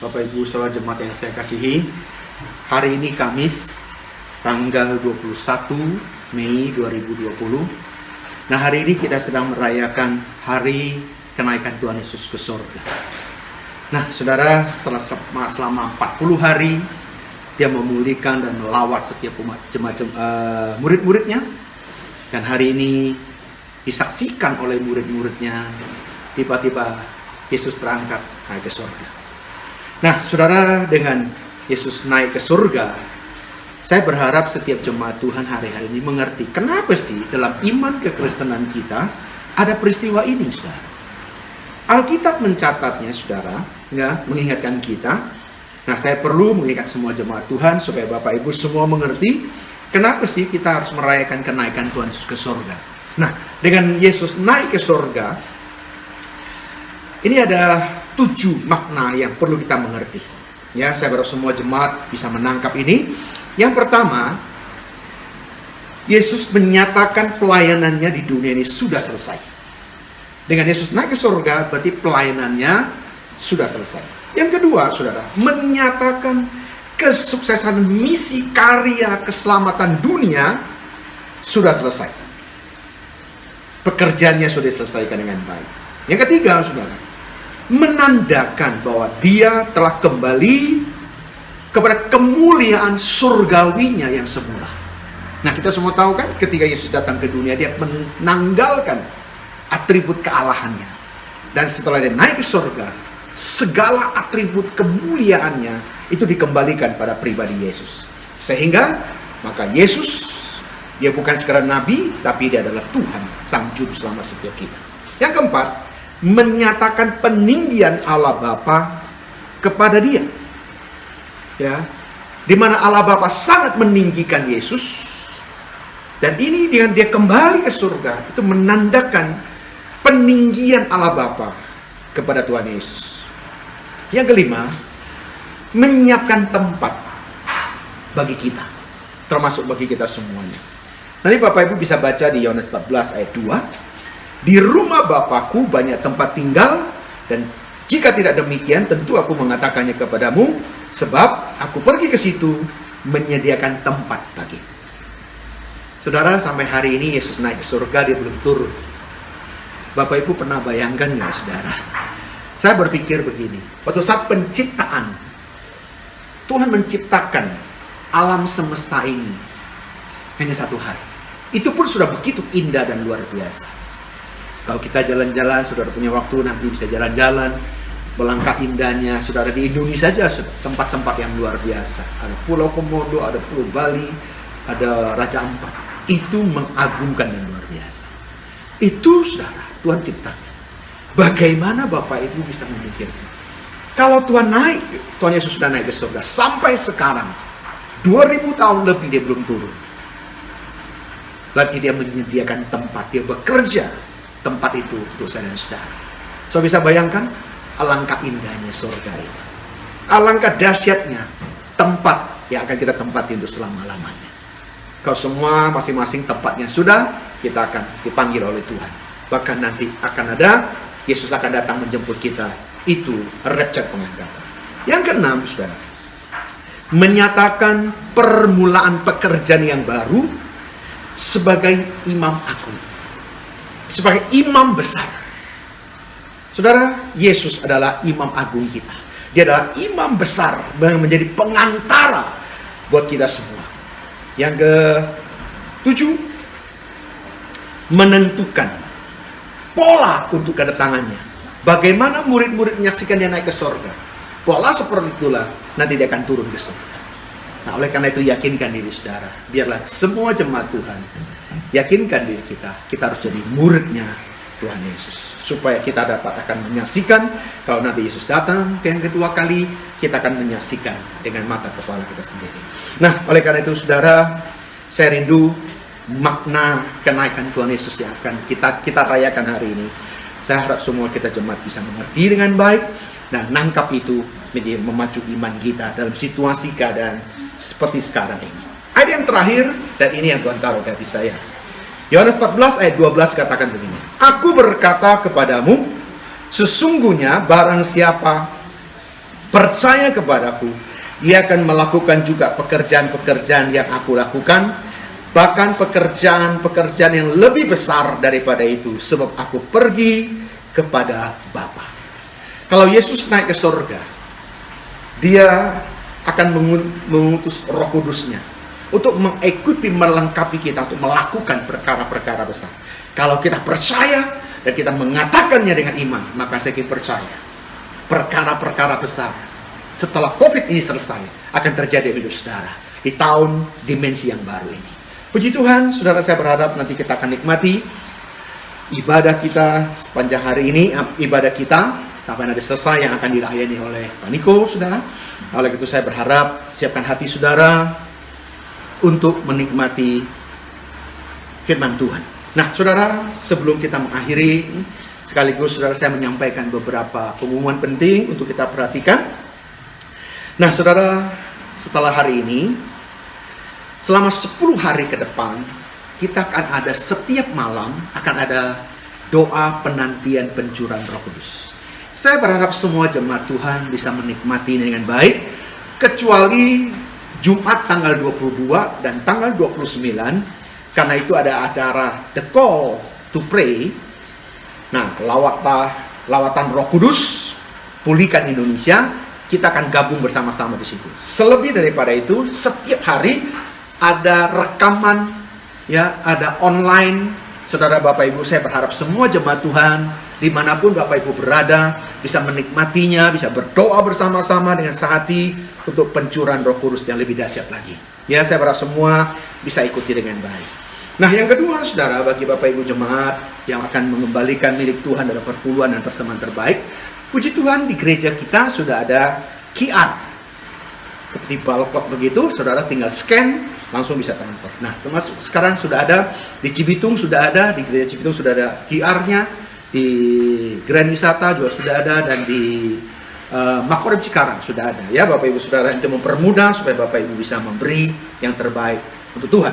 Bapak Ibu saudara jemaat yang saya kasihi, hari ini Kamis tanggal 21 Mei 2020. Nah, hari ini kita sedang merayakan hari kenaikan Tuhan Yesus ke surga. Nah, saudara, selama 40 hari dia memulihkan dan melawat setiap umat murid-muridnya. Dan hari ini disaksikan oleh murid-muridnya, tiba-tiba Yesus terangkat naik ke surga. Nah, saudara, dengan Yesus naik ke surga, saya berharap setiap jemaat Tuhan hari-hari ini mengerti kenapa sih dalam iman kekristenan kita ada peristiwa ini, saudara. Alkitab mencatatnya, saudara, ya, mengingatkan kita. Nah, saya perlu mengingat semua jemaat Tuhan supaya Bapak Ibu semua mengerti kenapa sih kita harus merayakan kenaikan Tuhan Yesus ke surga. Nah, dengan Yesus naik ke surga, ini ada 7 makna yang perlu kita mengerti. Ya, saya berharap semua jemaat bisa menangkap ini. Yang pertama, Yesus menyatakan pelayanannya di dunia ini sudah selesai. Dengan Yesus naik ke surga, berarti pelayanannya sudah selesai. Yang kedua, saudara, menyatakan kesuksesan misi karya keselamatan dunia sudah selesai. Pekerjaannya sudah diselesaikan dengan baik. Yang ketiga, saudara, menandakan bahwa dia telah kembali kepada kemuliaan surgawinya yang semula. Nah, kita semua tahu kan ketika Yesus datang ke dunia, dia menanggalkan atribut kealahannya. Dan setelah dia naik ke surga, segala atribut kemuliaannya itu dikembalikan pada pribadi Yesus. Sehingga, maka Yesus, dia bukan sekadar nabi, tapi dia adalah Tuhan, Sang Juru Selamat setiap kita. Yang keempat, menyatakan peninggian Allah Bapa kepada dia. Ya, di mana Allah Bapa sangat meninggikan Yesus, dan ini dengan dia kembali ke surga itu menandakan peninggian Allah Bapa kepada Tuhan Yesus. Yang kelima, menyiapkan tempat bagi kita, termasuk bagi kita semuanya. Nanti Bapak Ibu bisa baca di Yohanes 14 ayat 2. Di rumah Bapakku banyak tempat tinggal, dan jika tidak demikian tentu aku mengatakannya kepadamu, sebab aku pergi ke situ menyediakan tempat bagi. Saudara, sampai hari ini Yesus naik ke surga, dia belum turun. Bapak Ibu pernah bayangkan nggak, saudara? Saya berpikir begini, waktu saat penciptaan, Tuhan menciptakan alam semesta ini hanya 1 hari. Itu pun sudah begitu indah dan luar biasa. Kalau kita jalan-jalan, saudara punya waktu nanti bisa jalan-jalan, melangkah indahnya, saudara, di Indonesia saja tempat-tempat yang luar biasa. Ada Pulau Komodo, ada Pulau Bali, ada Raja Ampat. Itu mengagumkan dan luar biasa. Itu, saudara, Tuhan ciptakan. Bagaimana Bapak Ibu bisa memikirkan? Kalau Tuhan Yesus sudah naik ke surga, sampai sekarang, 2000 tahun lebih dia belum turun. Berarti dia menyediakan tempat, dia bekerja tempat itu untuk saya dan saudara. So, bisa bayangkan alangkah indahnya surga itu. Alangkah dahsyatnya tempat yang akan kita tempati untuk selama-lamanya. Kalau semua masing-masing tempatnya sudah, kita akan dipanggil oleh Tuhan. Bahkan nanti akan ada, Yesus akan datang menjemput kita. Itu rapture, pengangkatan. Yang keenam, saudara, menyatakan permulaan pekerjaan yang baru sebagai imam agung, sebagai imam besar. Saudara, Yesus adalah imam agung kita. Dia adalah imam besar yang menjadi pengantara buat kita semua. Yang ke-7, menentukan pola untuk kedatangannya. Bagaimana murid-murid menyaksikan dia naik ke surga. Pola seperti itulah nanti dia akan turun ke surga. Nah, oleh karena itu yakinkan diri saudara. Biarlah semua jemaat Tuhan yakinkan diri kita harus jadi muridnya Tuhan Yesus, supaya kita akan menyaksikan kalau nanti Yesus datang yang kedua kali, kita akan menyaksikan dengan mata kepala kita sendiri. Nah, oleh karena itu saudara, saya rindu makna kenaikan Tuhan Yesus yang akan kita rayakan hari ini. Saya harap semua kita jemaat bisa mengerti dengan baik dan nangkap itu menjadi memacu iman kita dalam situasi keadaan seperti sekarang ini. Ayat yang terakhir, dan ini yang Tuhan taruh di hati saya. Yohanes 14 ayat 12 katakan begini. Aku berkata kepadamu, sesungguhnya barang siapa percaya kepadaku, ia akan melakukan juga pekerjaan-pekerjaan yang aku lakukan, bahkan pekerjaan-pekerjaan yang lebih besar daripada itu, sebab aku pergi kepada Bapa. Kalau Yesus naik ke surga, dia akan mengutus Roh Kudusnya untuk mengequipi, melengkapi kita untuk melakukan perkara-perkara besar. Kalau kita percaya dan kita mengatakannya dengan iman, maka saya percaya perkara-perkara besar setelah COVID ini selesai akan terjadi di hidup saudara di tahun dimensi yang baru ini. Puji Tuhan, saudara, saya berharap nanti kita akan nikmati ibadah kita sepanjang hari ini, ibadah kita sampai nanti selesai yang akan dilayani oleh Pak Niko, saudara. Oleh itu saya berharap siapkan hati saudara untuk menikmati firman Tuhan. Nah, saudara, sebelum kita mengakhiri, sekaligus saudara saya menyampaikan beberapa pengumuman penting untuk kita perhatikan. Nah, saudara, setelah hari ini, selama 10 hari ke depan, kita akan ada setiap malam akan ada doa penantian pencurahan Roh Kudus. Saya berharap semua jemaat Tuhan bisa menikmati dengan baik, kecuali Jumat tanggal 22 dan tanggal 29, karena itu ada acara The Call to Pray. Nah, lawatan Roh Kudus, pulihkan Indonesia, kita akan gabung bersama-sama di situ. Selebih daripada itu, setiap hari ada rekaman, ya, ada online. Saudara, Bapak Ibu, saya berharap semua jemaat Tuhan dimanapun Bapak Ibu berada bisa menikmatinya, bisa berdoa bersama-sama dengan sehati untuk pencurahan Roh Kudus yang lebih dahsyat lagi. Ya, saya berharap semua bisa ikuti dengan baik. Nah, yang kedua, saudara, bagi Bapak Ibu jemaat yang akan mengembalikan milik Tuhan dalam perpuluhan dan persembahan terbaik, puji Tuhan di gereja kita sudah ada QR. Seperti barcode begitu, saudara tinggal scan, langsung bisa transfer. Nah, termasuk sekarang sudah ada di Cibitung, sudah ada di gereja Cibitung, sudah ada QR-nya, di Grand Wisata juga sudah ada, dan di Makorem Cikarang sudah ada. Ya, Bapak Ibu saudara, itu mempermudah supaya Bapak Ibu bisa memberi yang terbaik untuk Tuhan.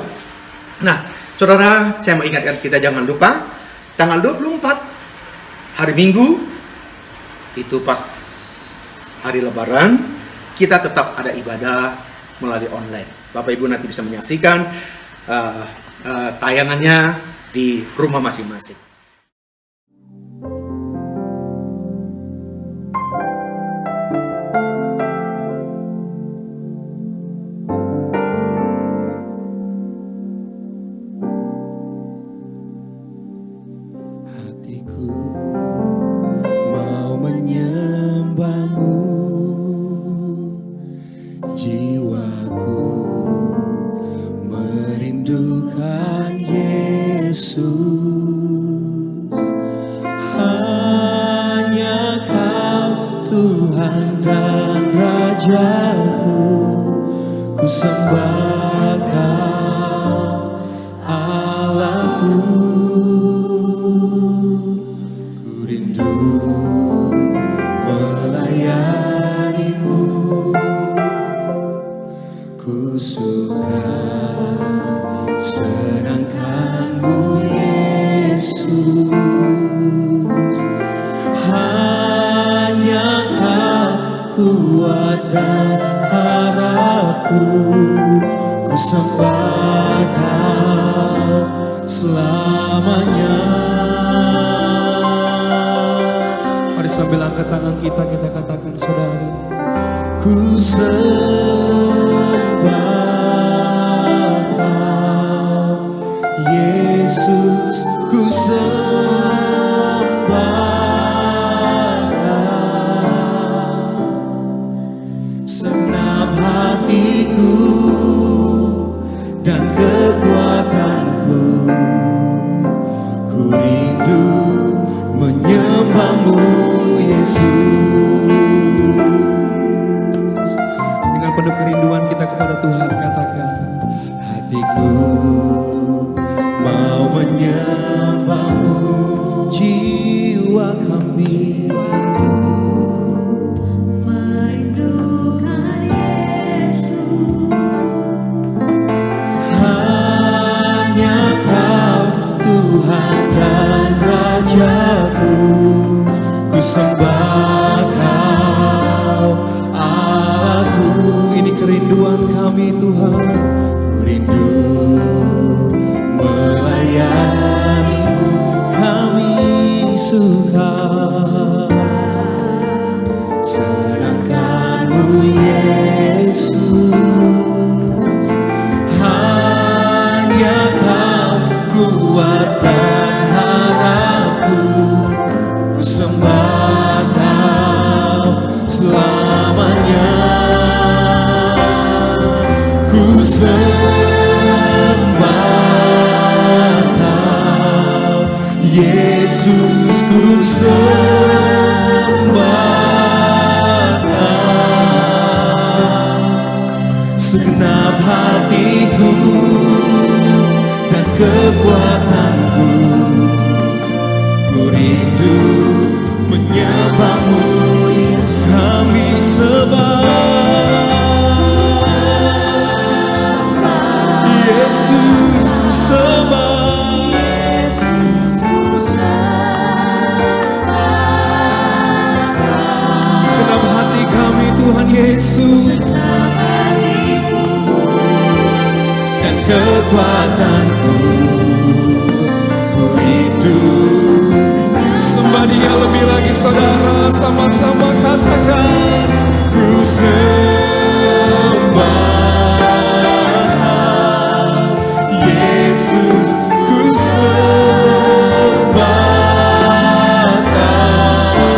Nah, saudara, saya mau ingatkan kita jangan lupa tanggal 24 hari Minggu itu pas hari Lebaran, kita tetap ada ibadah melalui online. Bapak Ibu nanti bisa menyaksikan tayangannya di rumah masing-masing. kami Tuhan, ku rindu melayani-Mu, kami suka serahkan-Mu Yesus. Hanya Kau kuat dan harapku, ku sembah Kau selamanya. Ku sembah Kau Yesus, ku sembah Kau segenap hatiku dan kekuatanku. Ku rindu menyembah-Mu, kami sembah Yesus, ku sembah segenap hati kami Tuhan Yesus, dan kekuatanku. Ku rindu sembah Dia lebih lagi, saudara, sama-sama katakan, ku sembah Yesus, ku sembah Kau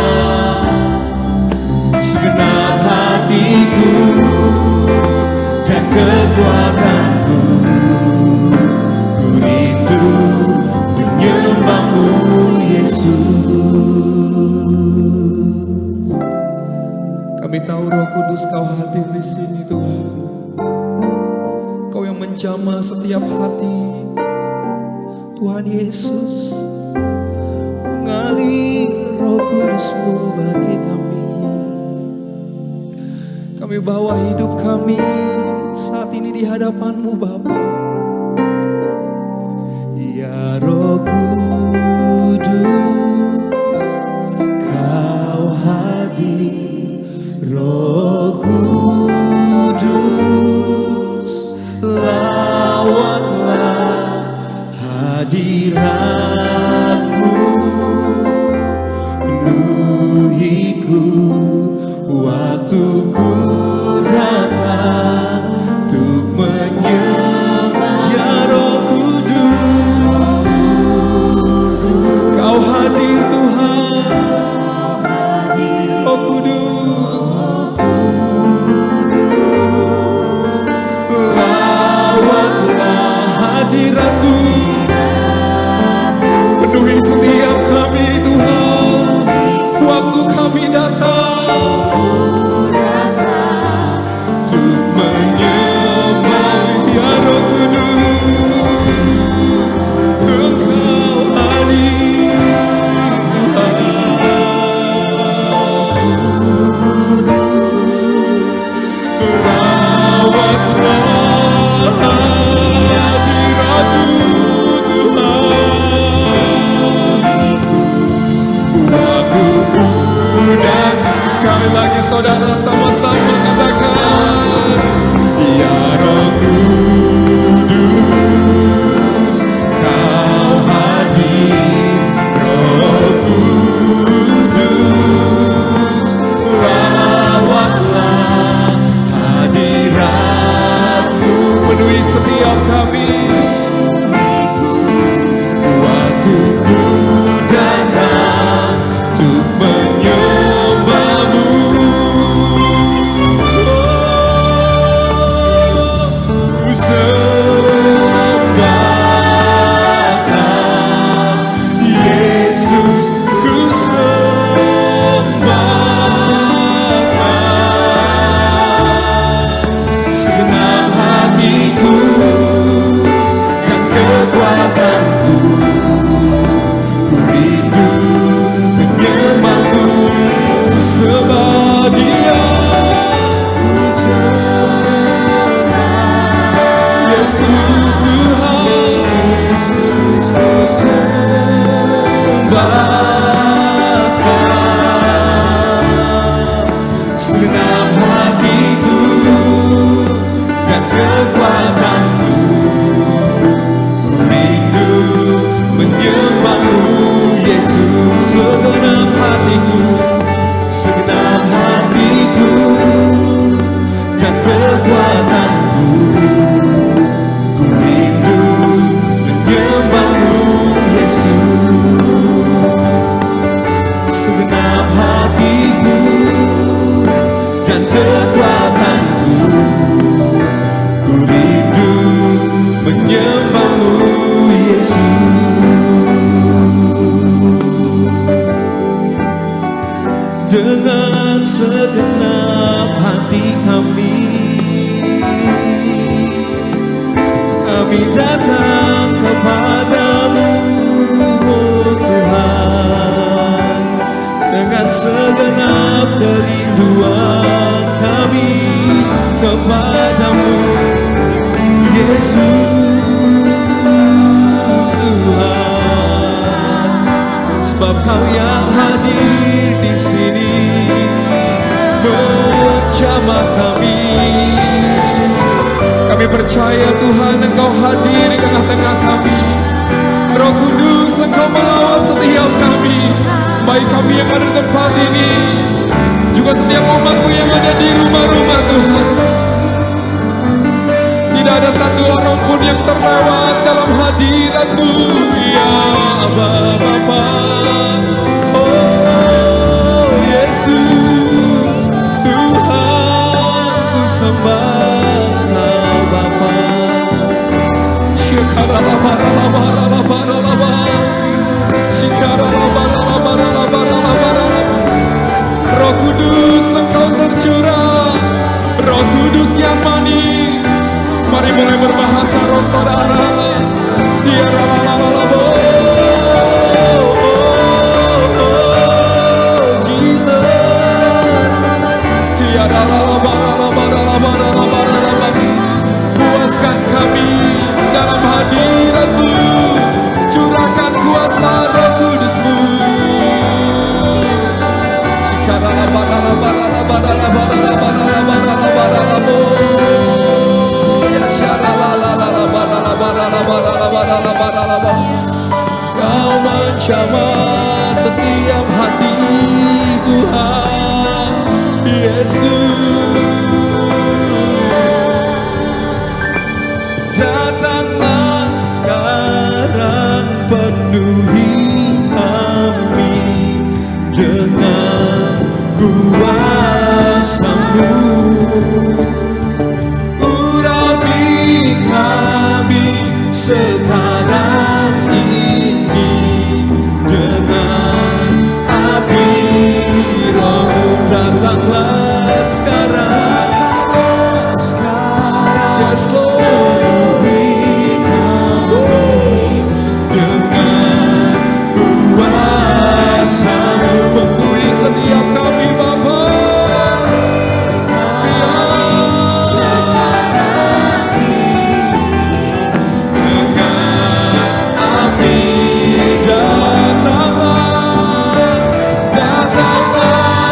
segenap hatiku dan kekuatanku. Ku rindu menyembah-Mu Yesus. Kami tahu Roh Kudus Kau hadir di sini Tuhan. Kau yang menjamah setiap hati Tuhan Yesus. Mengalir Roh Kudus-Mu bagi kami. Kami bawa hidup kami saat ini di hadapan-Mu Bapa. Ya Roh Kudus, Kau hadir. Roh Kudus, lawatlah hadirat-Mu, penuhiku waktuku datang untuk menyembah. Ya Roh Kudus, Kau hadir Tuhan. Roh Kudus, lawatlah hadirat-Mu, penuhi setiap kami Tuhan. Waktu kami datang untuk menyembah. Ya Roh Kudus, Engkau hadir Tuhan. Rawatlah hadirat-Mu Tuhan. Waktuku datang. Sekali lagi saudara, sama-sama katakan, ya Roh Kudus, Kau hadir. Roh Kudus, lawatlah hadirat-Mu, penuhi setiap kami. Waktuku datang untuk menyembah-Mu. Ku apiku dan kekuatanku. Ku rindu menyembahmu Yesus. Dengan segenap hati kami datang kepadamu, oh Tuhan. Dengan segenap kerinduan kami kepadamu, Yesus Tuhan. Sebab Kau yang hadir di sini menjamah kami. Kami percaya Tuhan Engkau hadir di tengah-tengah kami. Roh Kudus Engkau melawat setiap kami, baik kami yang ada di tempat ini, juga setiap umat-Mu yang ada di rumah-rumah Tuhan. Tidak ada satu orang pun yang terlewat dalam hadirat-Mu, ya Bapa. Oh Yesus Tuhan, ku sembah Roh Kudus Engkau tercurah, Roh Kudus yang manis. Mari mulai berbahasa roh saudara. Puaskan kami dalam hadirat-Mu, curahkan kuasa Roh Kudus-Mu. Kau menjamah setiap hati Tuhan Yesus. Datanglah sekarang, penuhi kami dengan kuasa-Mu. Urapi kami sekarang ini dengan api Roh-Mu. Datanglah sekarang, yes Lord. Setiap kami Bapa, dengan api datanglah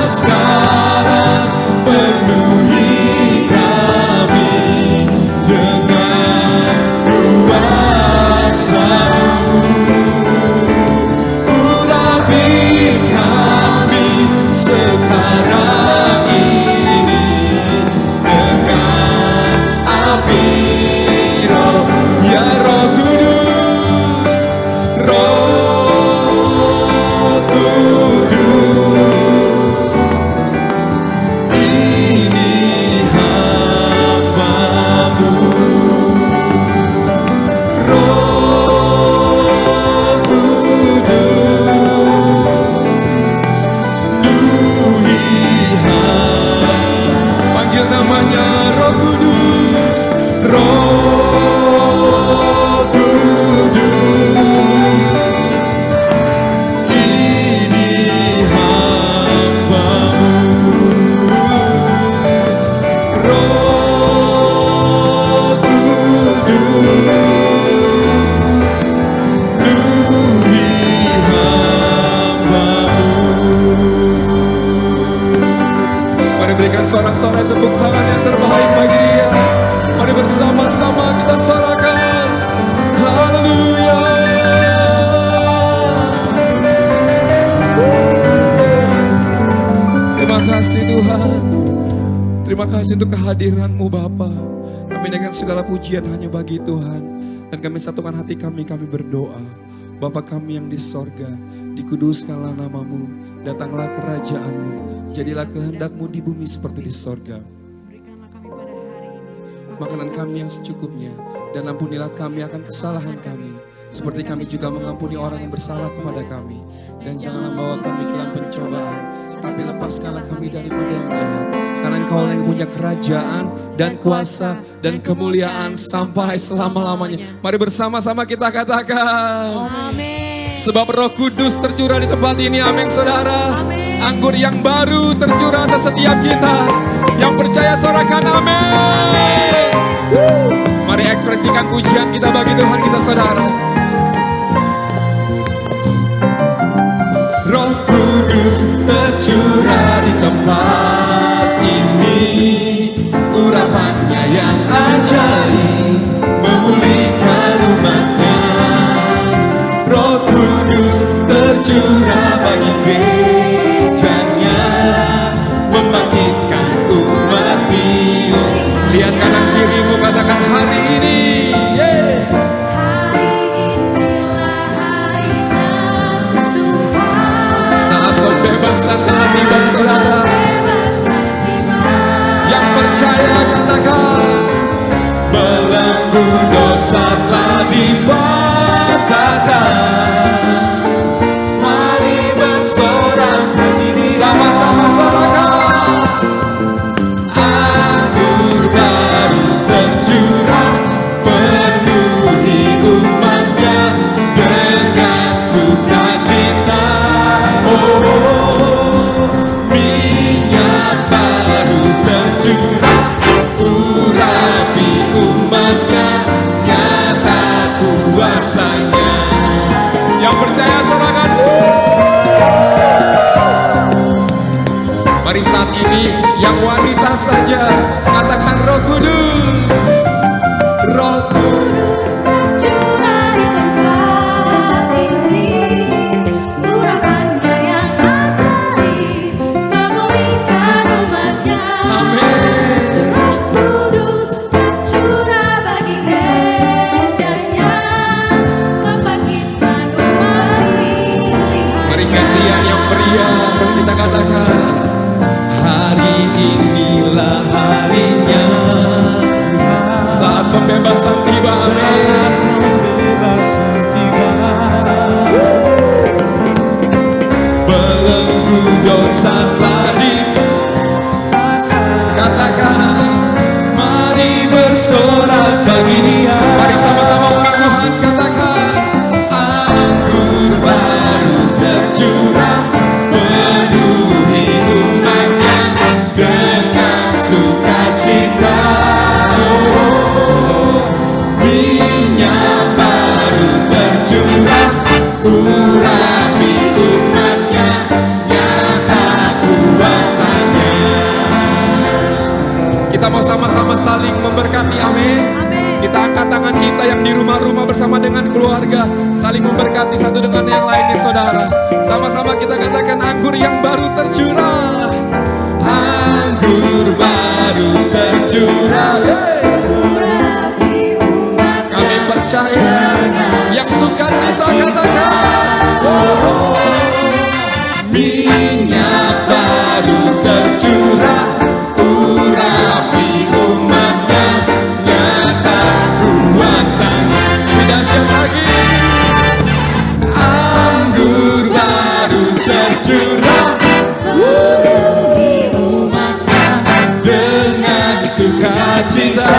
sekarang, penuhi kami dengan kuasa-Mu. Urapi kami sekarang ini dengan api Roh, ya Roh Kudus, Roh Kudus. Ini hamba-Mu, Roh Kudus. Panggil namanya Roh Kudus, Roh Kudus. Ini hamba-Mu, Roh Kudus. Penuhi hamba-Mu. Mari berikan sorak-sorai tepuk tangan yang terbaik bagi Dia. Mari bersama-sama kita sorakan. Haleluya. Terima kasih Tuhan. Terima kasih untuk kehadiran-Mu Bapa. Kami dengan segala pujian hanya bagi Tuhan. Dan kami satukan hati kami berdoa. Bapa kami yang di sorga, dikuduskanlah namamu, datanglah kerajaanmu, jadilah kehendakmu di bumi seperti di sorga. Berikanlah kami pada hari ini Makanan kami yang secukupnya, dan ampunilah kami akan kesalahan kami, seperti kami juga mengampuni orang yang bersalah kepada kami. Dan janganlah bawa kami ke dalam pencobaan, tapi lepaskanlah kami daripada yang jahat. Karena Engkau yang punya kerajaan dan kuasa dan kemuliaan sampai selama-lamanya. Mari bersama-sama kita katakan. Amin. Sebab Roh Kudus tercurah di tempat ini, amin saudara. Anggur yang baru tercurah atas setiap kita. Yang percaya sorakan amin. Mari ekspresikan pujian kita bagi Tuhan kita saudara. Roh Kudus tercurah di tempat ini, urapannya yang ajaib memulihkan umatnya. Roh Kudus tercurah bagi gerejanya, membangkitkan umat-Mu. Lihat kanan kirimu, katakan hari ini. Hari inilah harinya Tuhan. Saat pembebasan telah tiba saudara. Pembebasan tiba. Yang percaya katakan, belenggu dosa telah dipatahkan. Mari bersorak sama-sama sorakan. Anggur baru tercurah, penuhi umatnya dengan sukacita. Oh, minyak baru tercurah, urapi umatnya, nyata kuasanya. Yang percaya sorangan. Mari saat ini yang wanita saja katakan Roh Kudus. Roh Kudus tercurah di tempat ini, urapannya yang ajaib memulihkan umatnya. Amin. Roh Kudus tercurah bagi gerejanya, membangkitkan umat ini. Mari gantian yang meriah kita katakan, hari inilah harinya Tuhan. Saat pembebasan tiba, amin. Belenggu dosa telah dipatahkan. Katakan, mari bersorak bagi Dia. Mari sama-sama umat Tuhan katakan, anggur baru tercurah, penuhi umatnya dengan sukacita. Oh, minyak baru tercurah, urapi umatnya, nyata kuasanya. Kita mau sama-sama saling memberkati, amin. Kita angkat tangan kita yang di rumah-rumah bersama dengan keluarga, saling memberkati satu dengan yang lainnya saudara. Sama-sama kita katakan, anggur yang baru tercurah. Anggur baru tercurah. Urapi umat Kami percaya yang sukacita katakan, oh, minyak baru tercurah, urapi umatnya, nyata kuasanya. Dahsyat lagi, anggur baru tercurah, memenuhi umatnya dengan sukacita.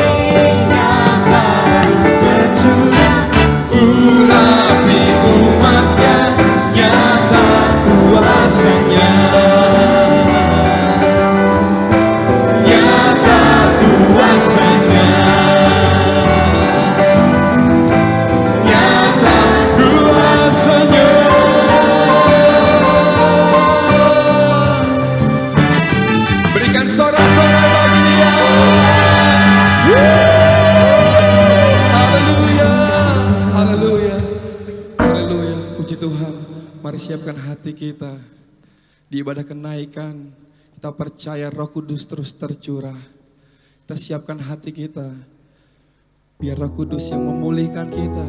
minyak baru Tercurah, urapi umatnya, nyata kuasanya. Nyata kuasanya. Nyata kuasanya. Berikan sorak-sorai bagi Dia. Haleluya, haleluya, haleluya. Puji Tuhan. Mari siapkan hati kita di ibadah kenaikan. Kita percaya Roh Kudus terus tercurah. Kita siapkan hati kita Biar Roh Kudus yang memulihkan kita.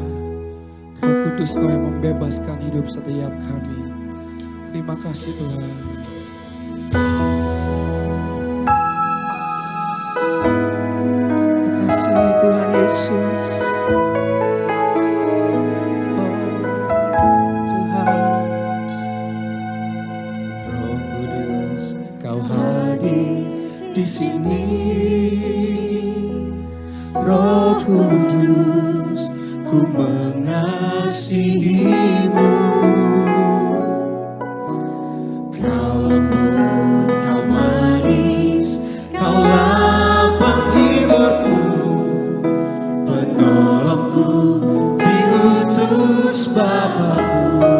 Roh Kudus Kau yang membebaskan hidup setiap kami. Terima kasih Tuhan. Terima kasih Tuhan Yesus. Oh Tuhan. Roh Kudus Kau hadir di sini. Roh Kudus, ku mengasihi-Mu. Kau lembut, Kau manis, Kaulah penghiburku, penolongku, diutus Bapa-Ku.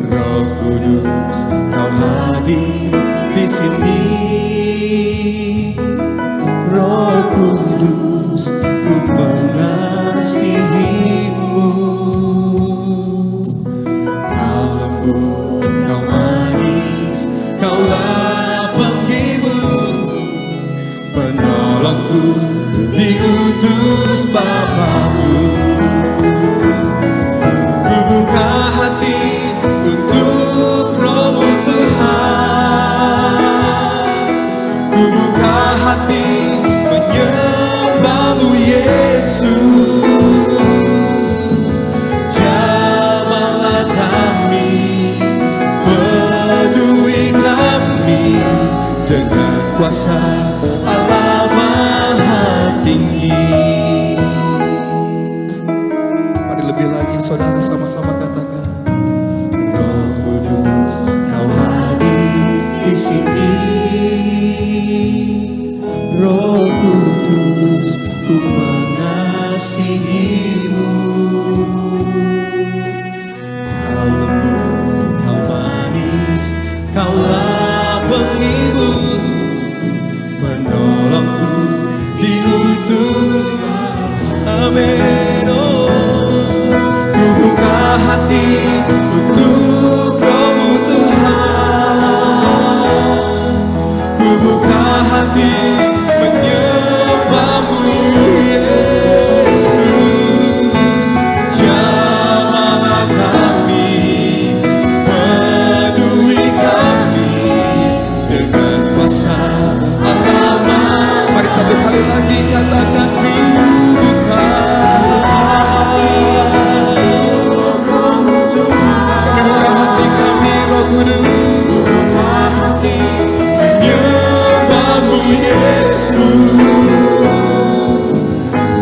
Roh Kudus, Kau hadir di sini. Roh Kudus, ku mengasihi-Mu. Kau lembut, Kau manis, Kaulah penghiburku, penolongku, diutus Bapa-Ku. Ku buka hati untuk Roh-Mu Tuhan. Ku buka hati menyembah-Mu Yesus. Jamahlah kami, peduli kami dengan kuasa Allah Maha Tinggi. Mari lebih lagi saudara sama-sama katakan. Roh Kudus, Kau hadir di sini. Roh Kudus, ku mengasihi-Mu. Kau lembut, Kau manis, Kaulah penghibur, penolongku, diutus. Amin. Oh, ku buka hati untuk Roh-Mu Tuhan. Ku buka hati menyembah-Mu Yesus. Jamahlah kami, peduli kami dengan kuasa Allah. Mari satu kali lagi katakan, ku buka hati untuk Roh-Mu Tuhan. Buka hati kami, Roh Kudus. Buka hati menyembah-Mu Yesus.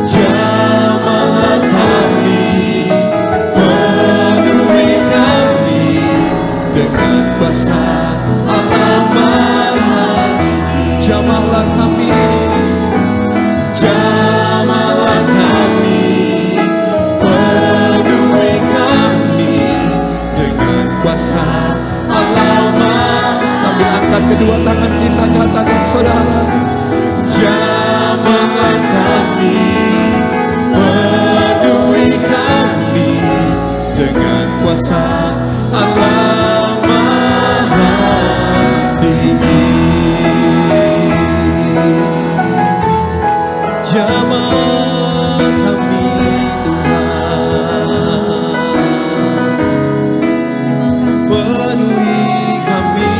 Jamahlah kami, peduli kami dengan kuasa Allah Maha. Jamahlah kami, jamahlah kami, peduli kami dengan kuasa Allah Maha. Sambil angkat kedua tangan kita katakan saudara. Jamahlah kami, peduli kami dengan kuasa Allah Maha Tinggi. Jamah kami Tuhan, penuhi kami,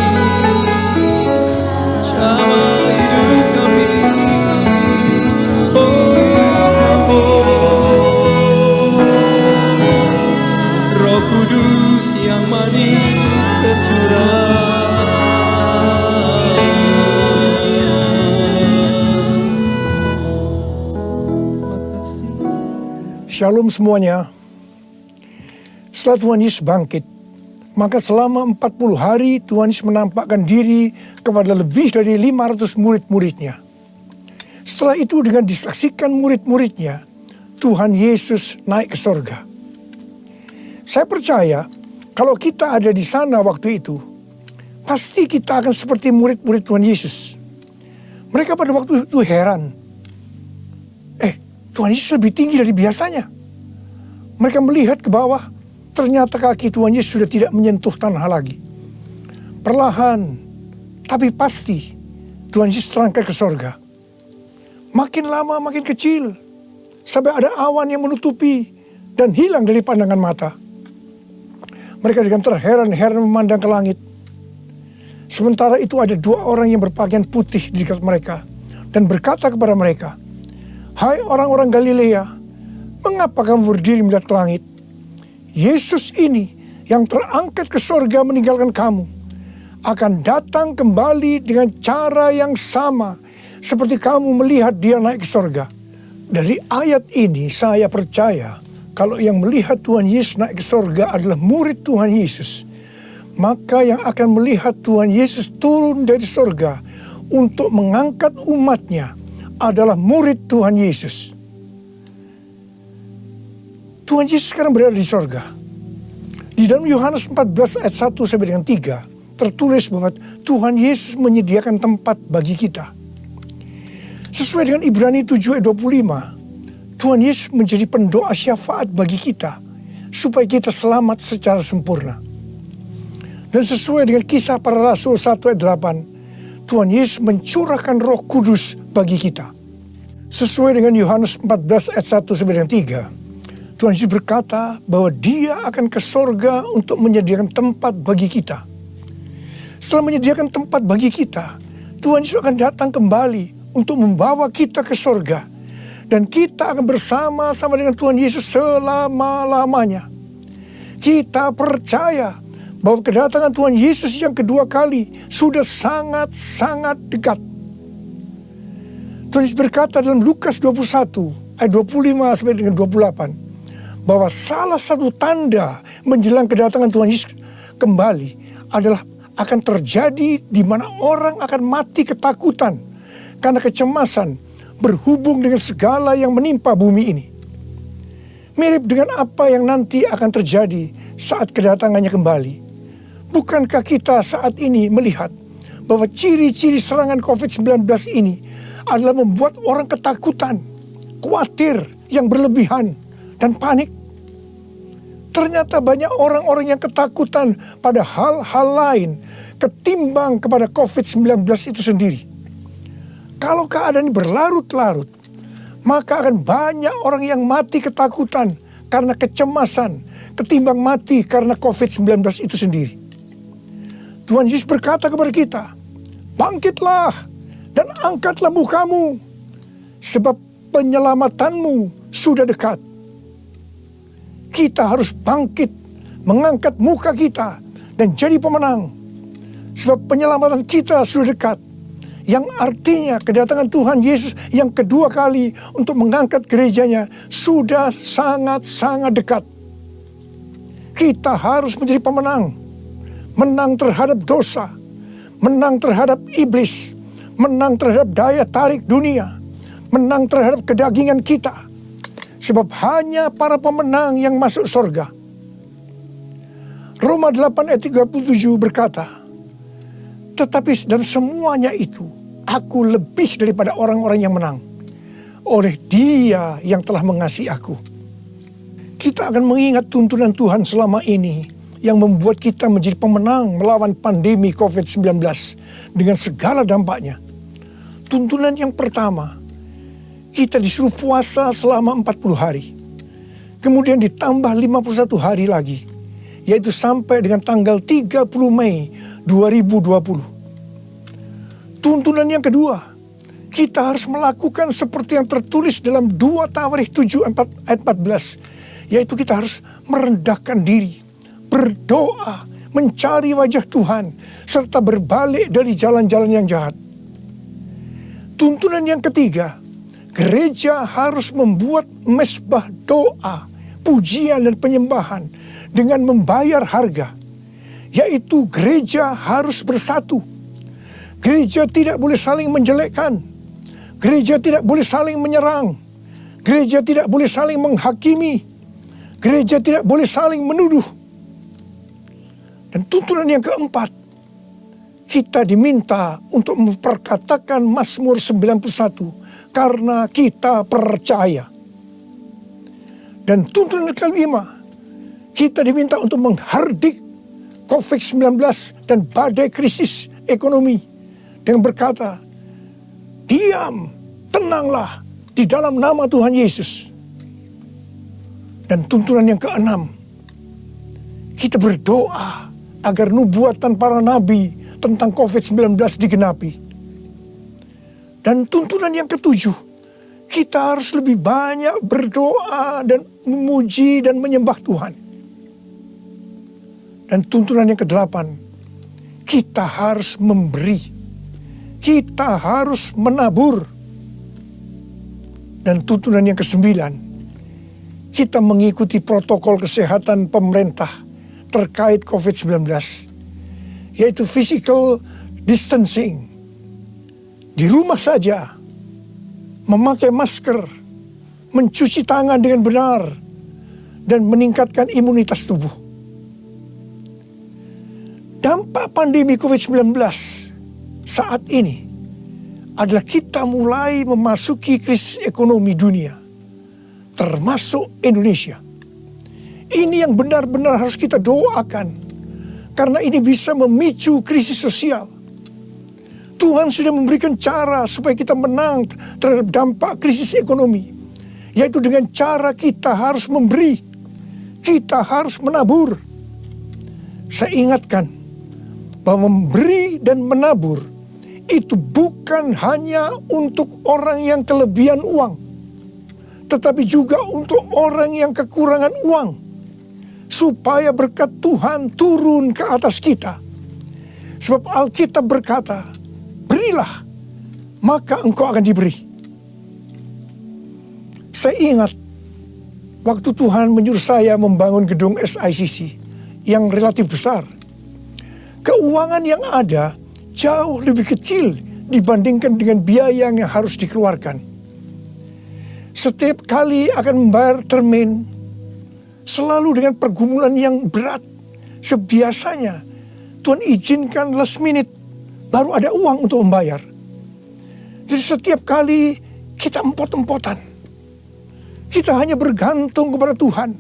jamah hidup kami. Roh Kudus yang manis tercurah. Shalom semuanya. Setelah Tuhan Yesus bangkit, maka selama 40 hari Tuhan Yesus menampakkan diri kepada lebih dari 500 murid-muridnya. Setelah itu dengan disaksikan murid-muridnya, Tuhan Yesus naik ke sorga. Saya percaya kalau kita ada di sana waktu itu, pasti kita akan seperti murid-murid Tuhan Yesus. Mereka pada waktu itu heran. Tuhan Yesus lebih tinggi dari biasanya. Mereka melihat ke bawah, ternyata kaki Tuhan Yesus sudah tidak menyentuh tanah lagi. Perlahan, tapi pasti, Tuhan Yesus terangkat ke sorga. makin lama makin kecil, sampai ada awan yang menutupi dan hilang dari pandangan mata. Mereka dengan terheran-heran memandang ke langit. Sementara itu ada dua orang yang berpakaian putih di dekat mereka dan berkata kepada mereka, "Hai orang-orang Galilea, mengapa kamu berdiri melihat ke langit? Yesus ini yang terangkat ke sorga meninggalkan kamu, akan datang kembali dengan cara yang sama seperti kamu melihat dia naik ke sorga." Dari ayat ini saya percaya kalau yang melihat Tuhan Yesus naik ke sorga adalah murid Tuhan Yesus, maka yang akan melihat Tuhan Yesus turun dari sorga untuk mengangkat umatnya adalah murid Tuhan Yesus. Tuhan Yesus sekarang berada di sorga. Di dalam Yohanes 14 ayat 1 sampai dengan 3 tertulis bahwa Tuhan Yesus menyediakan tempat bagi kita. Sesuai dengan Ibrani 7 ayat 25, Tuhan Yesus menjadi pendoa syafaat bagi kita supaya kita selamat secara sempurna. Dan sesuai dengan Kisah Para Rasul 1 ayat 8, Tuhan Yesus mencurahkan Roh Kudus bagi kita. Sesuai dengan Yohanes 14 ayat 1 sampai dengan 3, Tuhan Yesus berkata bahwa Dia akan ke sorga untuk menyediakan tempat bagi kita. Setelah menyediakan tempat bagi kita, Tuhan Yesus akan datang kembali untuk membawa kita ke sorga. Dan kita akan bersama-sama dengan Tuhan Yesus selama-lamanya. Kita percaya bahwa kedatangan Tuhan Yesus yang kedua kali sudah sangat-sangat dekat. Tuhan Yesus berkata dalam Lukas 21 ayat 25 sampai dengan 28 bahwa salah satu tanda menjelang kedatangan Tuhan Yesus kembali adalah akan terjadi di mana orang akan mati ketakutan karena kecemasan berhubung dengan segala yang menimpa bumi ini. Mirip dengan apa yang nanti akan terjadi saat kedatangannya kembali. Bukankah kita saat ini melihat bahwa ciri-ciri serangan COVID-19 ini adalah membuat orang ketakutan, khawatir yang berlebihan, dan panik? Ternyata banyak orang-orang yang ketakutan pada hal-hal lain ketimbang kepada COVID-19 itu sendiri. Kalau keadaan ini berlarut-larut, maka akan banyak orang yang mati ketakutan karena kecemasan ketimbang mati karena COVID-19 itu sendiri. Tuhan Yesus berkata kepada kita, "Bangkitlah dan angkatlah mukamu, sebab penyelamatanmu sudah dekat." Kita harus bangkit, mengangkat muka kita dan jadi pemenang, sebab penyelamatan kita sudah dekat. Yang artinya kedatangan Tuhan Yesus yang kedua kali untuk mengangkat gerejanya sudah sangat-sangat dekat. Kita harus menjadi pemenang. Menang terhadap dosa, menang terhadap iblis, menang terhadap daya tarik dunia, menang terhadap kedagingan kita. Sebab hanya para pemenang yang masuk surga. Roma 8 ayat 37 berkata, "Tetapi dalam semuanya itu, aku lebih daripada orang-orang yang menang, oleh Dia yang telah mengasihi aku." Kita akan mengingat tuntunan Tuhan selama ini yang membuat kita menjadi pemenang melawan pandemi COVID-19 dengan segala dampaknya. Tuntunan yang pertama, kita disuruh puasa selama 40 hari. Kemudian ditambah 51 hari lagi, yaitu sampai dengan tanggal 30 Mei 2020. Tuntunan yang kedua, kita harus melakukan seperti yang tertulis dalam 2 Tawarikh 7 ayat 14, yaitu kita harus merendahkan diri, berdoa, mencari wajah Tuhan, serta berbalik dari jalan-jalan yang jahat. Tuntunan yang ketiga, gereja harus membuat mezbah doa, pujian dan penyembahan dengan membayar harga, yaitu gereja harus bersatu. Gereja tidak boleh saling menjelekkan, gereja tidak boleh saling menyerang, gereja tidak boleh saling menghakimi, gereja tidak boleh saling menuduh. Dan tuntunan yang keempat, kita diminta untuk memperkatakan Mazmur 91 karena kita percaya. Dan tuntunan yang kelima, kita diminta untuk menghardik COVID-19 dan badai krisis ekonomi dengan berkata, "Diam, tenang." Tenanglah di dalam nama Tuhan Yesus. Dan tuntunan yang keenam, kita berdoa agar nubuatan para nabi tentang COVID-19 digenapi. Dan tuntunan yang ketujuh, kita harus lebih banyak berdoa dan memuji dan menyembah Tuhan. Dan tuntunan yang kedelapan, kita harus memberi. Kita harus menabur. Dan tuntunan yang kesembilan, kita mengikuti protokol kesehatan pemerintah terkait COVID-19, yaitu physical distancing. Di rumah saja, memakai masker, mencuci tangan dengan benar, dan meningkatkan imunitas tubuh. Dampak pandemi COVID-19 saat ini adalah kita mulai memasuki krisis ekonomi dunia, termasuk Indonesia. Ini yang benar-benar harus kita doakan, karena ini bisa memicu krisis sosial. Tuhan sudah memberikan cara supaya kita menang terhadap dampak krisis ekonomi, yaitu dengan cara kita harus memberi, kita harus menabur. Saya ingatkan bahwa memberi dan menabur itu bukan hanya untuk orang yang kelebihan uang, tetapi juga untuk orang yang kekurangan uang, supaya berkat Tuhan turun ke atas kita. Sebab Alkitab berkata, berilah, maka engkau akan diberi. Saya ingat waktu Tuhan menyuruh saya membangun gedung SICC yang relatif besar. Keuangan yang ada jauh lebih kecil dibandingkan dengan biaya yang harus dikeluarkan. Setiap kali akan membayar termin, selalu dengan pergumulan yang berat. Sebiasanya Tuhan izinkan last minute, baru ada uang untuk membayar. Jadi setiap kali kita empot-empotan, kita hanya bergantung kepada Tuhan,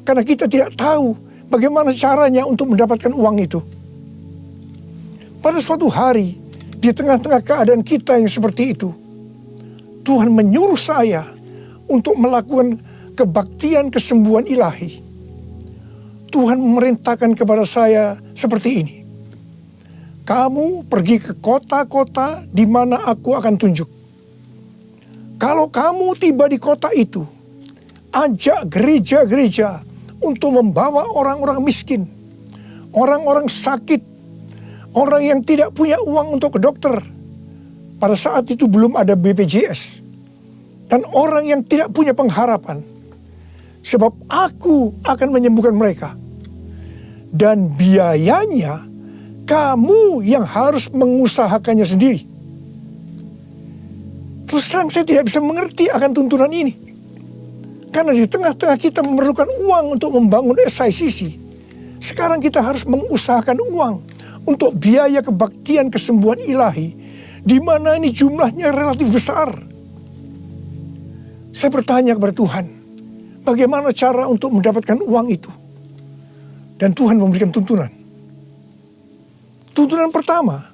karena kita tidak tahu bagaimana caranya untuk mendapatkan uang itu. Pada suatu hari, di tengah-tengah keadaan kita yang seperti itu, Tuhan menyuruh saya untuk melakukan kebaktian kesembuhan ilahi. Tuhan memerintahkan kepada saya seperti ini. Kamu pergi ke kota-kota di mana aku akan tunjuk. Kalau kamu tiba di kota itu, ajak gereja-gereja untuk membawa orang-orang miskin, orang-orang sakit, orang yang tidak punya uang untuk ke dokter. Pada saat itu belum ada BPJS. Dan orang yang tidak punya pengharapan. Sebab aku akan menyembuhkan mereka. Dan biayanya kamu yang harus mengusahakannya sendiri. Terus terang saya tidak bisa mengerti akan tuntunan ini. Karena di tengah-tengah kita memerlukan uang untuk membangun SICC. Sekarang kita harus mengusahakan uang untuk biaya kebaktian kesembuhan ilahi, di mana ini jumlahnya relatif besar. Saya bertanya kepada Tuhan, bagaimana cara untuk mendapatkan uang itu? Dan Tuhan memberikan tuntunan. Tuntunan pertama,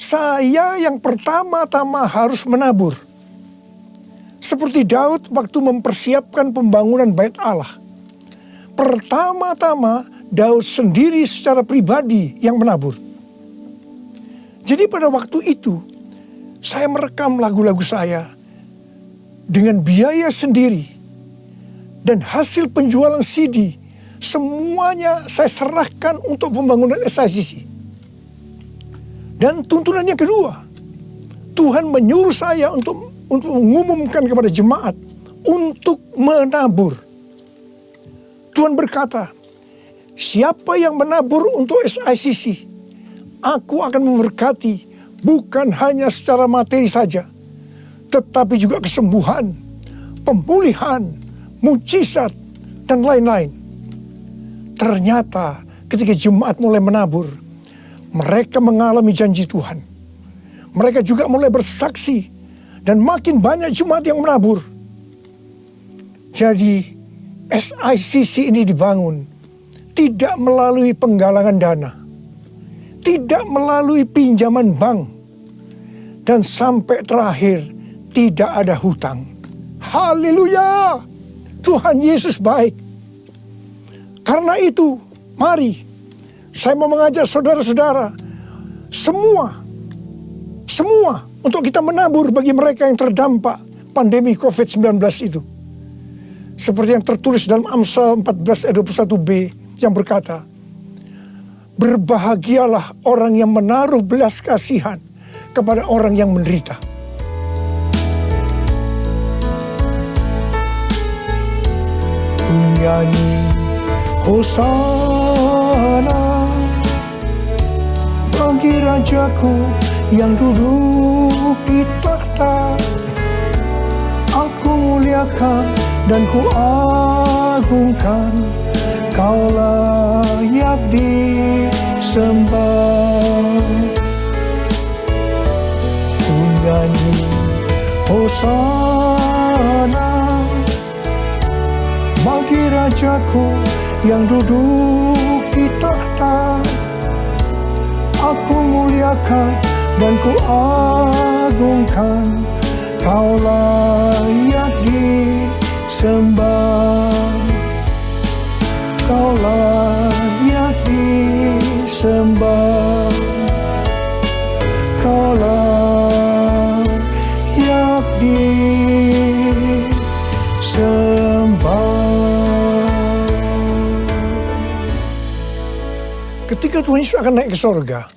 saya yang pertama-tama harus menabur. Seperti Daud waktu mempersiapkan pembangunan Bait Allah. Pertama-tama Daud sendiri secara pribadi yang menabur. Jadi pada waktu itu, saya merekam lagu-lagu saya dengan biaya sendiri. Dan hasil penjualan CD, semuanya saya serahkan untuk pembangunan SICC. Dan tuntunan yang kedua, Tuhan menyuruh saya untuk mengumumkan kepada jemaat untuk menabur. Tuhan berkata, siapa yang menabur untuk SICC, aku akan memberkati bukan hanya secara materi saja, tetapi juga kesembuhan, pemulihan, mujizat, dan lain-lain. Ternyata ketika jemaat mulai menabur, mereka mengalami janji Tuhan. Mereka juga mulai bersaksi, dan makin banyak jemaat yang menabur. Jadi SICC ini dibangun tidak melalui penggalangan dana, tidak melalui pinjaman bank, dan sampai terakhir tidak ada hutang. Haleluya! Tuhan Yesus baik. Karena itu, mari saya mau mengajak saudara-saudara semua untuk kita menabur bagi mereka yang terdampak pandemi COVID-19 itu. Seperti yang tertulis dalam Amsal 14 ayat 21b yang berkata, berbahagialah orang yang menaruh belas kasihan kepada orang yang menderita. Nyanyi Hosana bagi Rajaku yang duduk di takhta. Aku muliakan dan ku agungkan, Kau layak disembah. Ku nyanyi Hosana bagi Rajaku yang duduk di takhta. Aku muliakan dan ku agungkan, Kau layak disembah. Kau layak disembah. Kau layak disembah. Ketika Tuhan Yesus akan naik ke sorga,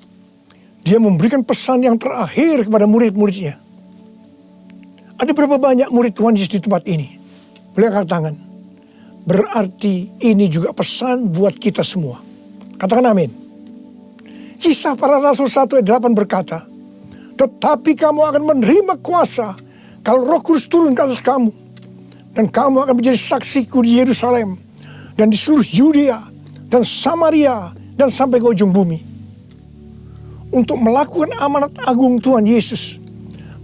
Dia memberikan pesan yang terakhir kepada murid-muridnya. Ada berapa banyak murid Tuhan Yesus di tempat ini? Boleh angkat tangan. Berarti ini juga pesan buat kita semua. Katakan amin. Kisah Para Rasul 1 ayat 8 berkata, tetapi kamu akan menerima kuasa kalau Roh Kudus turun ke atas kamu. Dan kamu akan menjadi saksiku di Yerusalem dan di seluruh Yudea dan Samaria dan sampai ke ujung bumi. Untuk melakukan amanat agung Tuhan Yesus,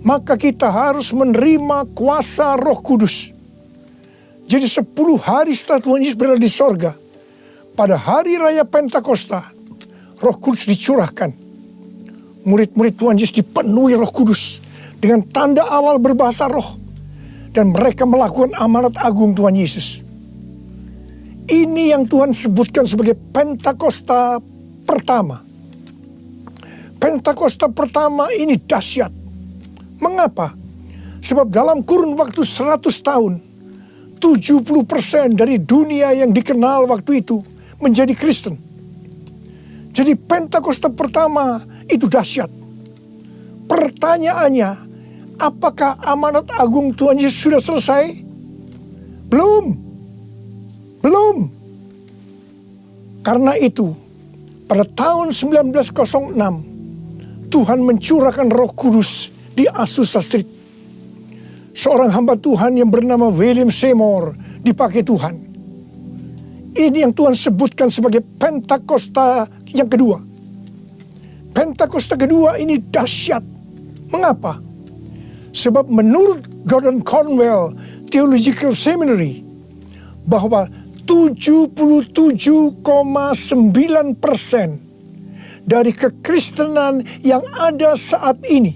maka kita harus menerima kuasa Roh Kudus. Jadi 10 hari setelah Tuhan Yesus berada di sorga, pada hari raya Pentakosta, Roh Kudus dicurahkan. Murid-murid Tuhan Yesus dipenuhi Roh Kudus dengan tanda awal berbahasa roh. Dan mereka melakukan amanat agung Tuhan Yesus. Ini yang Tuhan sebutkan sebagai Pentakosta pertama. Pentakosta pertama ini dahsyat. Mengapa? Sebab dalam kurun waktu 100 tahun, 70% dari dunia yang dikenal waktu itu menjadi Kristen. Jadi Pentakosta pertama itu dahsyat. Pertanyaannya, apakah amanat agung Tuhan Yesus sudah selesai? Belum. Karena itu, pada tahun 1906, Tuhan mencurahkan Roh Kudus di Azusa Street. Seorang hamba Tuhan yang bernama William Seymour dipakai Tuhan. Ini yang Tuhan sebutkan sebagai Pentakosta yang kedua. Pentakosta kedua ini dahsyat. Mengapa? Sebab menurut Gordon Conwell Theological Seminary, bahwa 77,9% dari kekristenan yang ada saat ini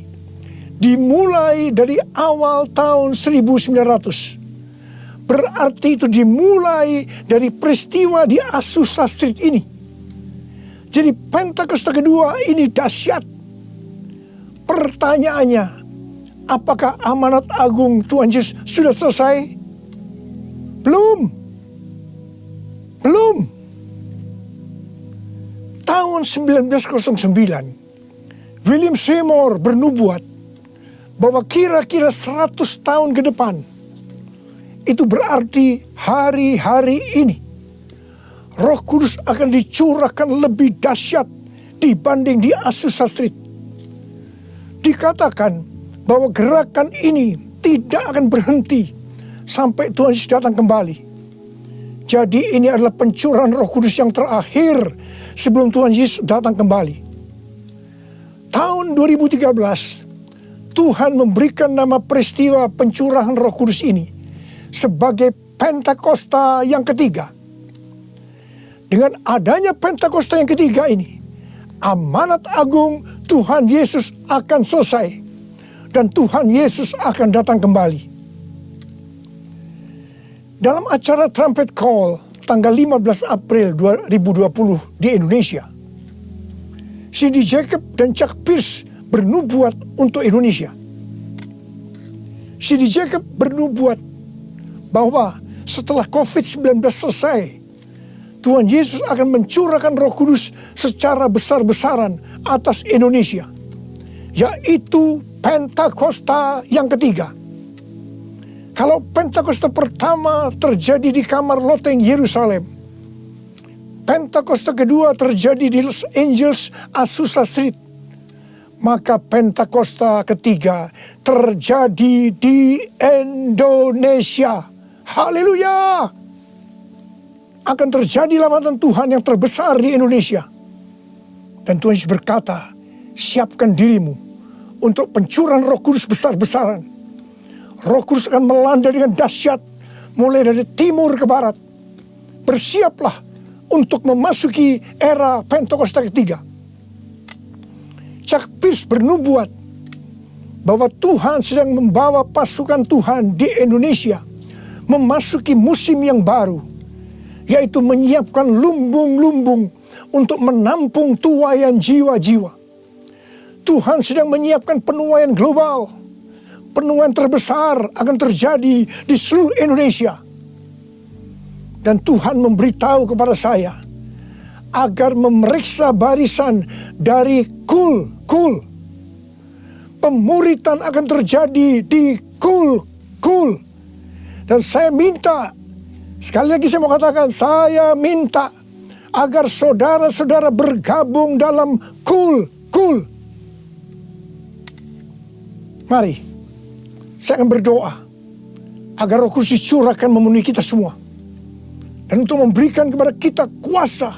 dimulai dari awal tahun 1900. Berarti itu dimulai dari peristiwa di Azusa Street ini. Jadi Pentakosta kedua ini dahsyat. Pertanyaannya, apakah amanat agung Tuhan Yesus sudah selesai? Belum. Tahun 1909, William Seymour bernubuat bahwa kira-kira 100 tahun ke depan, itu berarti hari-hari ini, Roh Kudus akan dicurahkan lebih dahsyat dibanding di Azusa Street. Dikatakan bahwa gerakan ini tidak akan berhenti sampai Tuhan Yesus datang kembali. Jadi ini adalah pencurahan Roh Kudus yang terakhir sebelum Tuhan Yesus datang kembali. Tahun 2013, Tuhan memberikan nama peristiwa pencurahan Roh Kudus ini sebagai Pentakosta yang ketiga. Dengan adanya Pentakosta yang ketiga ini, amanat agung Tuhan Yesus akan selesai. dan Tuhan Yesus akan datang kembali. Dalam acara Trumpet Call tanggal 15 April 2020 di Indonesia, Cindy Jacob dan Chuck Pierce bernubuat untuk Indonesia. Cindy Jacob bernubuat bahwa setelah COVID-19 selesai, Tuhan Yesus akan mencurahkan Roh Kudus secara besar-besaran atas Indonesia, yaitu Pentakosta yang ketiga. Kalau Pentakosta pertama terjadi di kamar loteng Yerusalem, Pentakosta kedua terjadi di Los Angeles, Azusa Street, maka Pentakosta ketiga terjadi di Indonesia. Haleluya! Akan terjadi lambatan Tuhan yang terbesar di Indonesia. Dan Tuhan Yesus berkata, siapkan dirimu untuk pencurahan Roh Kudus besar-besaran. Roh Kudus akan melanda dengan dahsyat mulai dari timur ke barat. Bersiaplah untuk memasuki era Pentakosta ketiga. Chuck Pierce bernubuat bahwa Tuhan sedang membawa pasukan Tuhan di Indonesia memasuki musim yang baru, yaitu menyiapkan lumbung-lumbung untuk menampung tuaian jiwa-jiwa. Tuhan sedang menyiapkan penuaian global. Penuaian terbesar akan terjadi di seluruh Indonesia. Dan Tuhan memberitahu kepada saya agar memeriksa barisan dari kul. Pemuritan akan terjadi di kul. Dan saya minta, sekali lagi saya mau katakan, saya minta agar saudara-saudara bergabung dalam kul. Mari, saya akan berdoa agar Roh Kudus dicurahkan memenuhi kita semua. Dan untuk memberikan kepada kita kuasa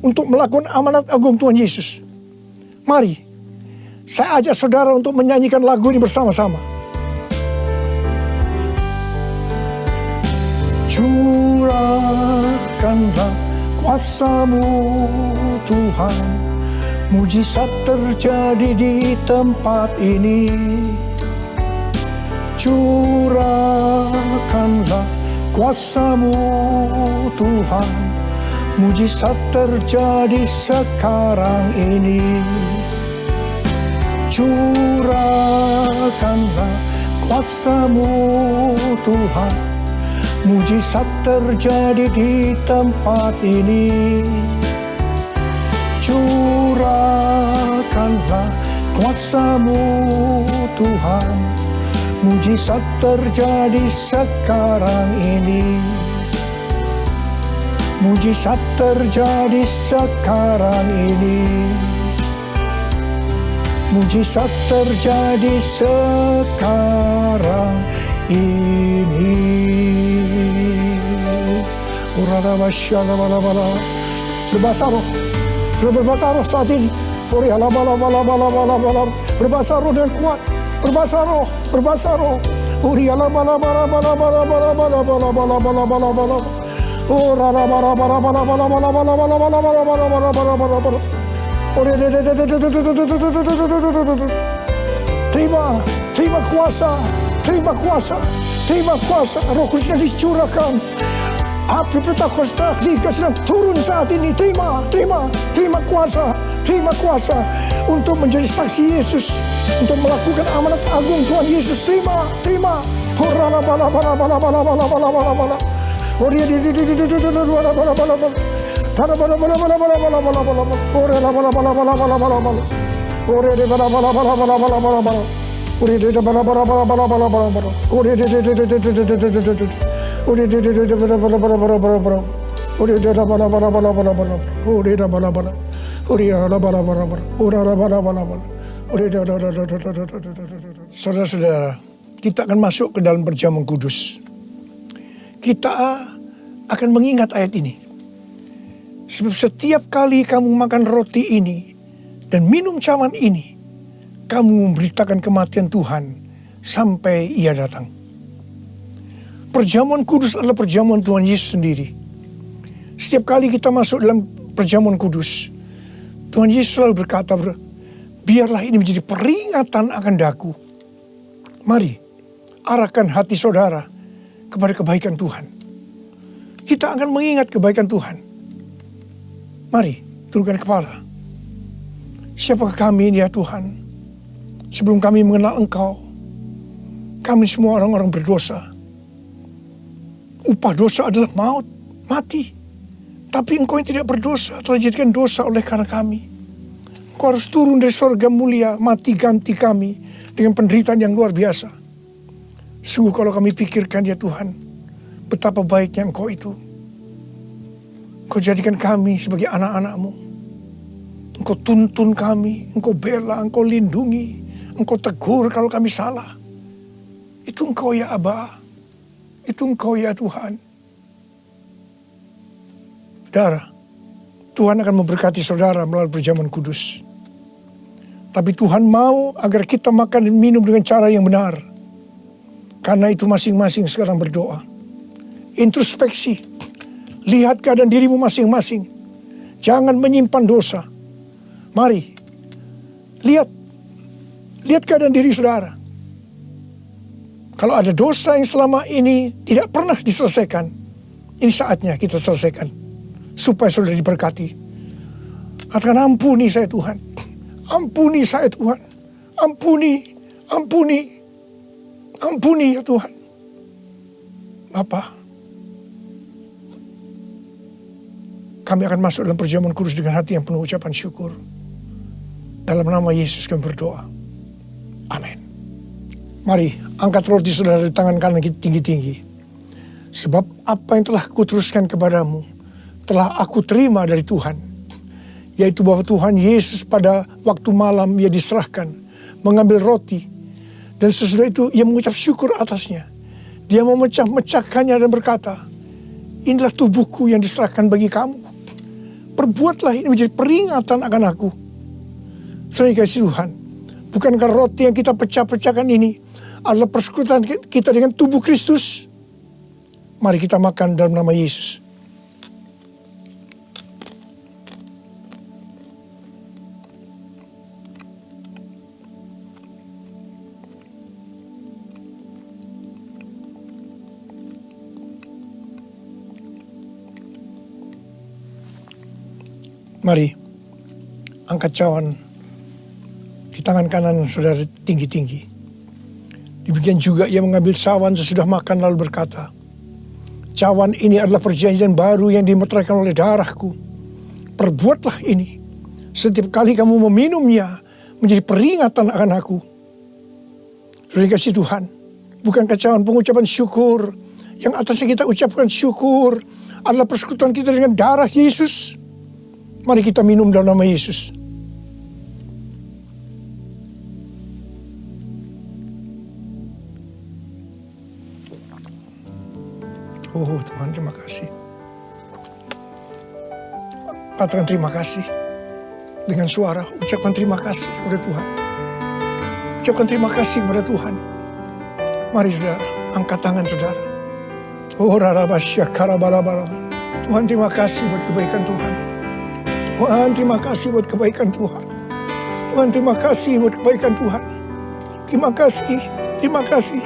untuk melakukan amanat agung Tuhan Yesus. Mari, saya ajak saudara untuk menyanyikan lagu ini bersama-sama. Curahkanlah kuasa-Mu Tuhan, mujizat terjadi di tempat ini. Curahkanlah kuasa-Mu Tuhan, mujizat terjadi sekarang ini. Curahkanlah kuasa-Mu Tuhan, mujizat terjadi di tempat ini. Curahkanlah kuasa-Mu Tuhan, mujizat terjadi sekarang ini. Mujizat terjadi sekarang ini. Mujizat terjadi sekarang ini. Berbahasa roh. Berbahasa roh saat ini. Berbahasa roh dengan kuat. Berbahasa roh. Berbahasa roh. Terima kuasa. Roh Kudus sedang dicurahkan. Api Pentakosta ketiga sedang turun saat ini. Terima kuasa untuk menjadi saksi Yesus, untuk melakukan amanat agung Tuhan Yesus. Terima. Saudara-saudara, kita akan masuk ke dalam perjamuan kudus. Kita akan mengingat ayat ini. Sebab setiap kali kamu makan roti ini dan minum cawan ini, kamu memberitakan kematian Tuhan sampai Ia datang. Perjamuan kudus adalah perjamuan Tuhan Yesus sendiri. Setiap kali kita masuk dalam perjamuan kudus, Tuhan Yesus selalu berkata, biarlah ini menjadi peringatan akan daku. Mari, arahkan hati saudara kepada kebaikan Tuhan. Kita akan mengingat kebaikan Tuhan. Mari, turunkan kepala. Siapakah kami ini ya Tuhan? Sebelum kami mengenal Engkau, kami semua orang-orang berdosa. Upah dosa adalah maut, mati. Tapi Engkau yang tidak berdosa telah dijadikan dosa oleh karena kami. Engkau harus turun dari sorga mulia, mati ganti kami dengan penderitaan yang luar biasa. Sungguh kalau kami pikirkan ya Tuhan, betapa baiknya Engkau itu. Engkau jadikan kami sebagai anak-anak-Mu. Engkau tuntun kami, Engkau bela, Engkau lindungi, Engkau tegur kalau kami salah. Itu Engkau ya Aba, itu Engkau ya Tuhan. Saudara, Tuhan akan memberkati saudara melalui perjamuan kudus. Tapi Tuhan mau agar kita makan dan minum dengan cara yang benar. Karena itu masing-masing sekarang berdoa. Introspeksi. Lihat keadaan dirimu masing-masing. Jangan menyimpan dosa. Mari. Lihat keadaan diri saudara. Kalau ada dosa yang selama ini tidak pernah diselesaikan, ini saatnya kita selesaikan. Supaya saudara diberkati. Katakan, ampuni saya Tuhan. Ampuni saya Tuhan. Ampuni ya Tuhan. Bapa, kami akan masuk dalam perjamuan kudus dengan hati yang penuh ucapan syukur. Dalam nama Yesus kami berdoa. Amin. Mari angkat roti saudara di tangan kanan kita tinggi-tinggi. Sebab apa yang telah kuteruskan kepadamu telah aku terima dari Tuhan. Yaitu bahwa Tuhan Yesus pada waktu malam ia diserahkan, mengambil roti. Dan sesudah itu ia mengucap syukur atasnya. Dia memecah-mecahkannya dan berkata, inilah tubuhku yang diserahkan bagi kamu. Perbuatlah ini menjadi peringatan akan aku. Saudara kasih Tuhan, bukankah roti yang kita pecah-pecahkan ini adalah persekutuan kita dengan tubuh Kristus? Mari kita makan dalam nama Yesus. Mari, angkat cawan di tangan kanan saudara tinggi-tinggi. Demikian juga ia mengambil cawan sesudah makan lalu berkata, cawan ini adalah perjanjian baru yang dimeteraikan oleh darahku. Perbuatlah ini setiap kali kamu meminumnya menjadi peringatan akan aku. Saudara kasih Tuhan, bukankah cawan pengucapan syukur yang atasnya kita ucapkan syukur adalah persekutuan kita dengan darah Yesus? Mari kita minum dalam nama Yesus. Oh Tuhan, terima kasih. Katakan terima kasih. Dengan suara, ucapkan terima kasih kepada Tuhan. Ucapkan terima kasih kepada Tuhan. Mari saudara, angkat tangan saudara. Oh rarabasya karabalabala. Tuhan terima kasih buat kebaikan Tuhan. Tuhan terima kasih buat kebaikan Tuhan. Tuhan terima kasih buat kebaikan Tuhan. Terima kasih, terima kasih.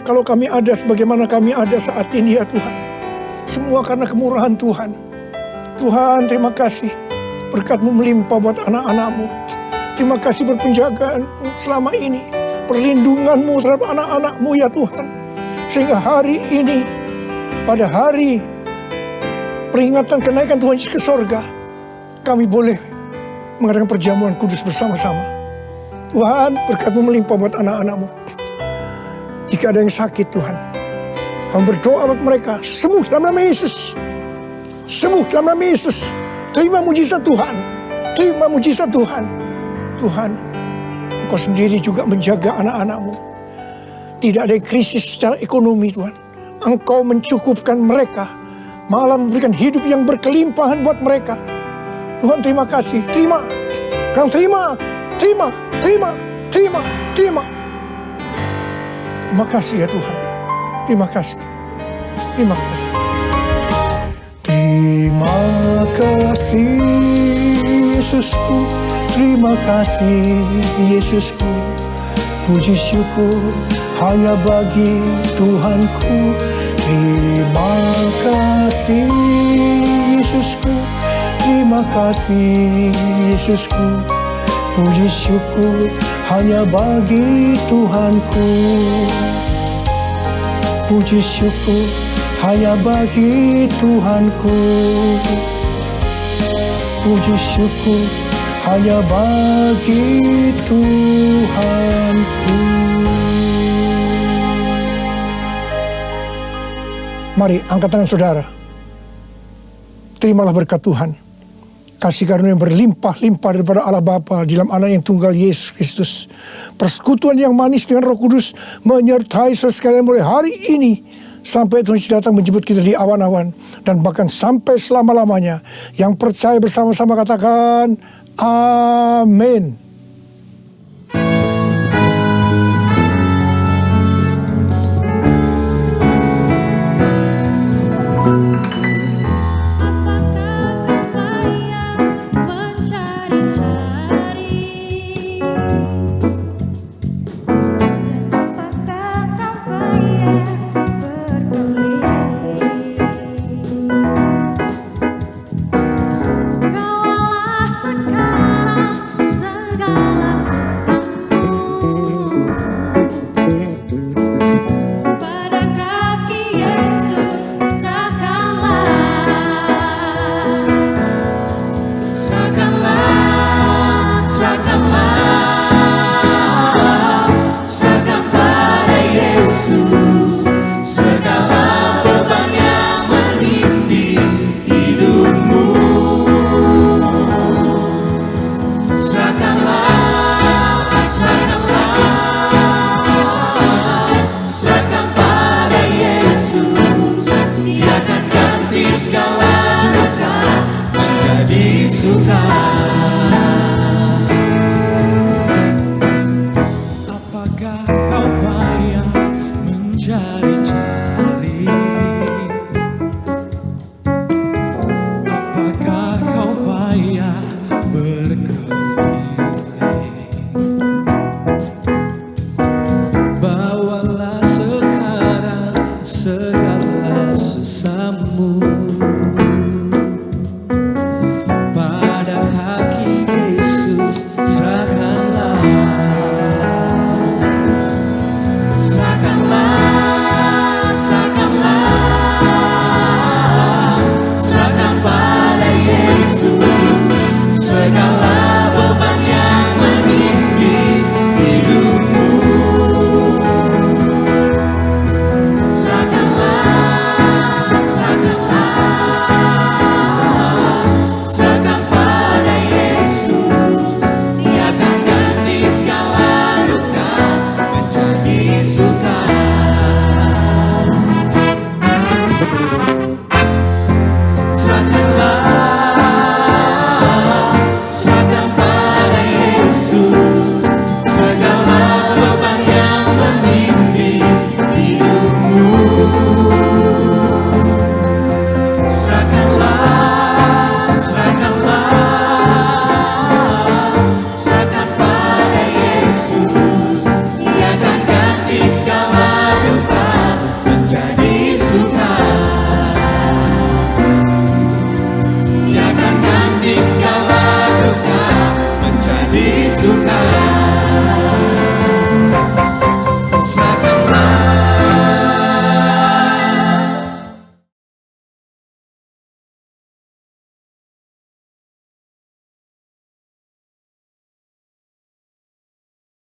Kalau kami ada sebagaimana kami ada saat ini ya Tuhan. Semua karena kemurahan Tuhan. Tuhan terima kasih. Berkat-Mu melimpah buat anak-anak-Mu. Terima kasih berpenjagaan selama ini. Perlindungan-Mu terhadap anak-anak-Mu ya Tuhan. Sehingga hari ini, pada hari peringatan kenaikan Tuhan Yesus ke sorga, kami boleh mengadakan perjamuan kudus bersama-sama. Tuhan, berkat-Mu melimpah buat anak-anak-Mu. Jika ada yang sakit Tuhan, kami berdoa buat mereka, sembuh dalam nama Yesus. Sembuh dalam nama Yesus. Terima mujizat Tuhan. Terima mujizat Tuhan. Tuhan, Engkau sendiri juga menjaga anak-anak-Mu. Tidak ada yang krisis secara ekonomi Tuhan. Engkau mencukupkan mereka. Malah memberikan hidup yang berkelimpahan buat mereka. Tuhan terima kasih, terima, Kang terima. Terima kasih ya Tuhan, terima kasih. Terima kasih Yesusku, terima kasih Yesusku, Puji syukur hanya bagi Tuhanku. Terima kasih Yesusku, terima kasih Yesusku. Puji syukur hanya bagi Tuhanku. Puji syukur hanya bagi Tuhanku. Puji syukur hanya bagi Tuhanku. Mari angkat tangan saudara. Terimalah berkat Tuhan. Kasih karunia yang berlimpah-limpah daripada Allah Bapa di dalam Anak yang tunggal Yesus Kristus. Persekutuan yang manis dengan Roh Kudus menyertai saudara sekalian mulai hari ini sampai Tuhan Yesus datang menjemput kita di awan-awan dan bahkan sampai selama-lamanya. Yang percaya bersama-sama katakan amin. Segala duka menjadi suka.